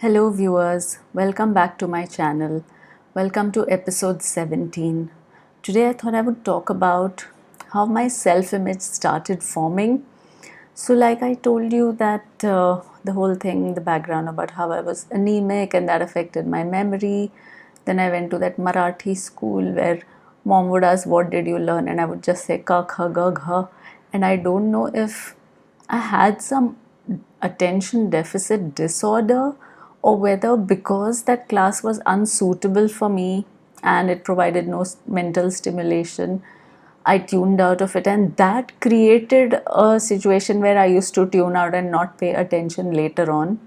Hello viewers, welcome back to my channel. Welcome to episode 17. Today I thought I would talk about how my self-image started forming. So like I told you that the whole thing, the background about how I was anemic and that affected my memory. Then I went to that Marathi school where mom would ask, what did you learn? And I would just say ka kha ga gha. And I don't know if I had some attention deficit disorder or whether because that class was unsuitable for me and it provided no mental stimulation, I tuned out of it, and that created a situation where I used to tune out and not pay attention later on.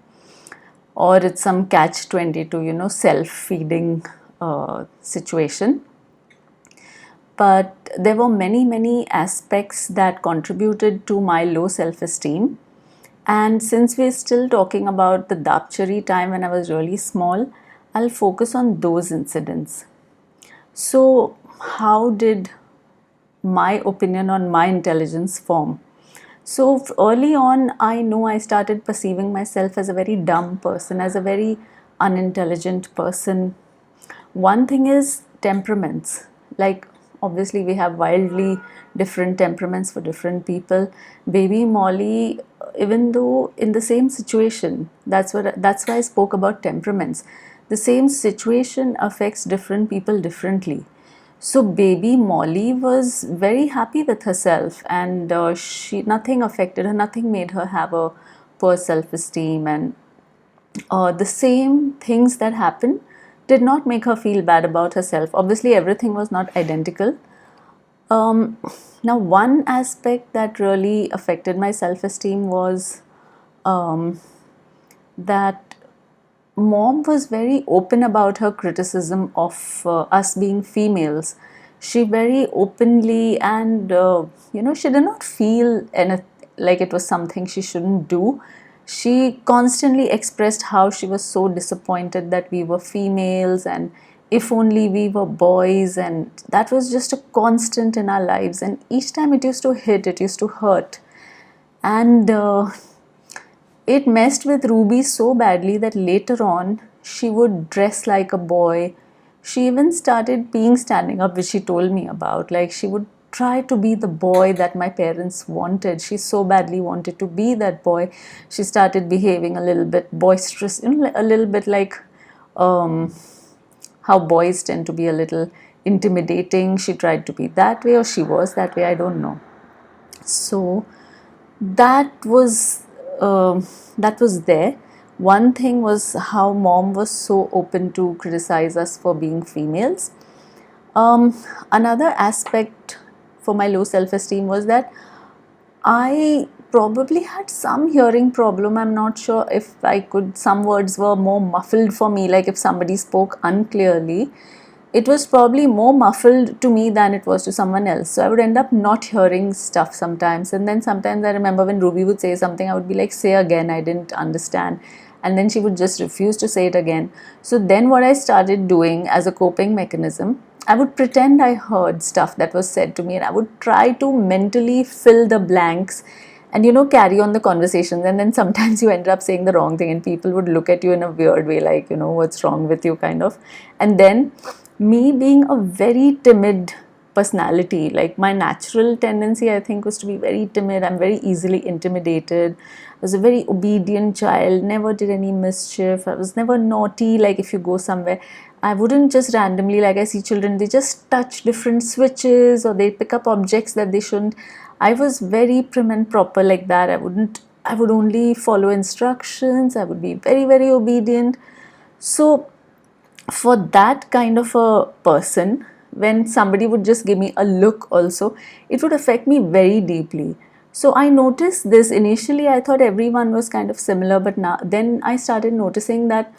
Or it's some catch 22, self-feeding situation. But there were many aspects that contributed to my low self-esteem. And since we're still talking about the Dapchari time when I was really small, I'll focus on those incidents. So, how did my opinion on my intelligence form? So, early on, I know I started perceiving myself as a very dumb person, as a very unintelligent person. One thing is temperaments. Like, obviously, we have wildly different temperaments for different people. Baby Molly, even though in the same situation, that's why I spoke about temperaments. The same situation affects different people differently. So baby Molly was very happy with herself, and she nothing affected her, nothing made her have a poor self-esteem, and the same things that happened did not make her feel bad about herself. Obviously, everything was not identical. Um, Now, one aspect that really affected my self-esteem was um, that mom was very open about her criticism of us being females. She very openly and she did not feel like it was something she shouldn't do. She constantly expressed how she was so disappointed that we were females and if only we were boys, and that was just a constant in our lives, and each time it used to hit, it used to hurt. And it messed with Ruby so badly that later on she would dress like a boy. She even started being standing up, which she told me about. Like she would try to be the boy that my parents wanted. She so badly wanted to be that boy. She started behaving a little bit boisterous, a little bit like um, how boys tend to be a little intimidating. She tried to be that way, or she was that way, I don't know. So that was there. One thing was how mom was so open to criticize us for being females. Another aspect for my low self-esteem was that I probably had some hearing problem. I'm not sure if I could, some words were more muffled for me, like if somebody spoke unclearly, it was probably more muffled to me than it was to someone else. So I would end up not hearing stuff sometimes. And then sometimes I remember when Ruby would say something, I would be like, say again, I didn't understand. And then she would just refuse to say it again. So then what I started doing as a coping mechanism, I would pretend I heard stuff that was said to me, and I would try to mentally fill the blanks and carry on the conversations. And then sometimes you ended up saying the wrong thing and people would look at you in a weird way, like, what's wrong with you, kind of. And then me being a very timid personality, like my natural tendency I think was to be very timid. I'm very easily intimidated. I was a very obedient child, never did any mischief. I was never naughty. Like if you go somewhere, I wouldn't just randomly, like I see children, they just touch different switches or they pick up objects that they shouldn't. I was very prim and proper like that. I would only follow instructions. I would be very obedient. So for that kind of a person, when somebody would just give me a look also, it would affect me very deeply. So I noticed this. Initially I thought everyone was kind of similar, but now then I started noticing that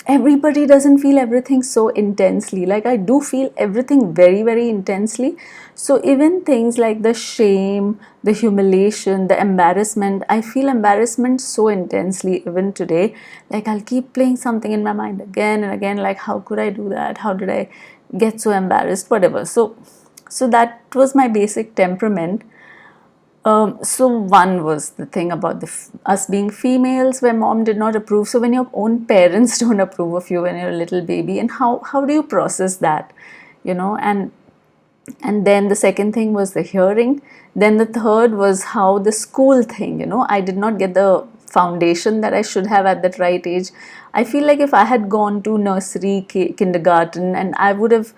everybody doesn't feel everything so intensely. Like I do feel everything very intensely. So even things like the shame, the humiliation, the embarrassment, I feel embarrassment so intensely even today. Like I'll keep playing something in my mind again and again, like how could I do that? How did I get so embarrassed? Whatever. So that was my basic temperament. So one was the thing about us being females, where mom did not approve. So when your own parents don't approve of you when you're a little baby, and how do you process that, and then the second thing was the hearing. Then the third was how the school thing, I did not get the foundation that I should have at that right age. I feel like if I had gone to nursery, kindergarten, and I would have,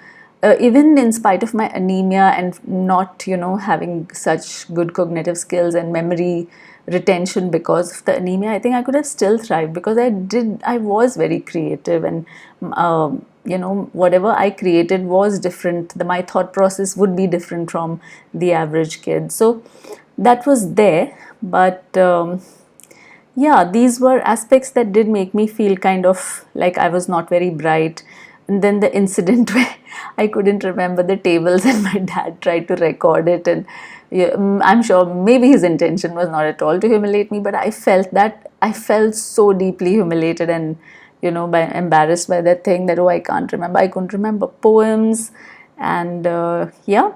even in spite of my anemia and not, having such good cognitive skills and memory retention because of the anemia, I think I could have still thrived, because I was very creative, and whatever I created was different. My thought process would be different from the average kid. So that was there. But yeah, these were aspects that did make me feel kind of like I was not very bright. And then the incident where I couldn't remember the tables and my dad tried to record it, and yeah, I'm sure maybe his intention was not at all to humiliate me, but I felt so deeply humiliated and embarrassed by that thing, that I couldn't remember poems. And yeah,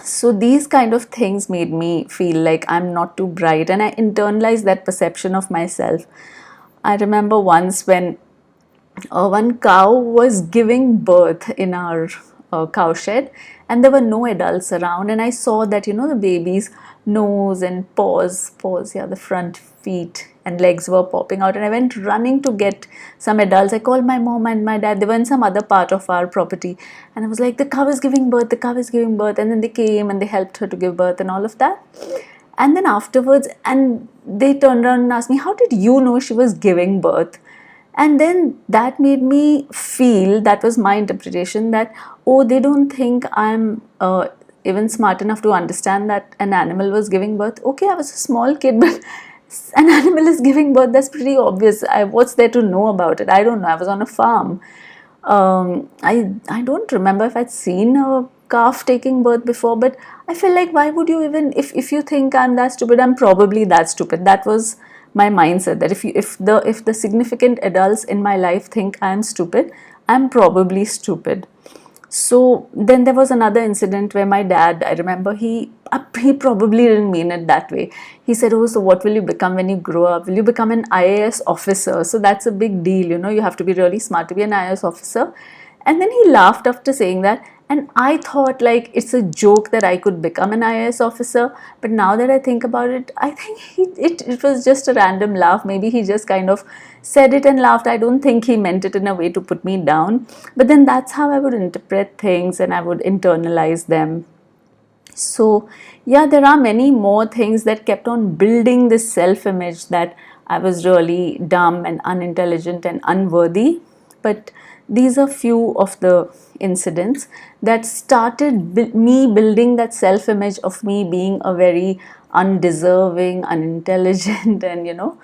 so these kind of things made me feel like I'm not too bright, and I internalized that perception of myself. I remember once when one cow was giving birth in our cow shed, and there were no adults around, and I saw that the baby's nose and paws, yeah, the front feet and legs were popping out, and I went running to get some adults. I called my mom and my dad. They were in some other part of our property, and I was like, the cow is giving birth, the cow is giving birth. And then they came and they helped her to give birth and all of that. And then afterwards, and they turned around and asked me, how did you know she was giving birth? And then that made me feel, that was my interpretation, that, oh, they don't think I'm even smart enough to understand that an animal was giving birth. Okay, I was a small kid, but an animal is giving birth, that's pretty obvious. What's there to know about it? I don't know. I was on a farm. I don't remember if I'd seen a calf taking birth before, but I feel like, why would you even, if you think I'm that stupid, I'm probably that stupid. That was my mindset, that if the significant adults in my life think I'm stupid, I'm probably stupid. So then there was another incident where my dad, I remember, he probably didn't mean it that way. He said, oh, so what will you become when you grow up? Will you become an IAS officer? So that's a big deal, you have to be really smart to be an IAS officer. And then he laughed after saying that. And I thought, like, it's a joke that I could become an IAS officer. But now that I think about it, I think it was just a random laugh. Maybe he just kind of said it and laughed. I don't think he meant it in a way to put me down. But then that's how I would interpret things, and I would internalize them. So yeah, there are many more things that kept on building this self-image, that I was really dumb and unintelligent and unworthy. But these are few of the incidents that started me building that self-image of me being a very undeserving, unintelligent, and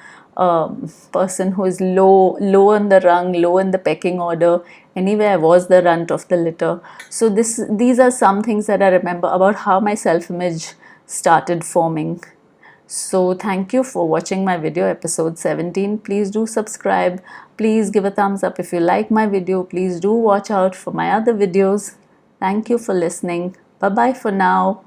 person who is low on the rung, low in the pecking order. Anyway, I was the runt of the litter. So these are some things that I remember about how my self-image started forming. So thank you for watching my video, episode 17. Please do subscribe. Please give a thumbs up if you like my video. Please do watch out for my other videos. Thank you for listening. Bye bye for now.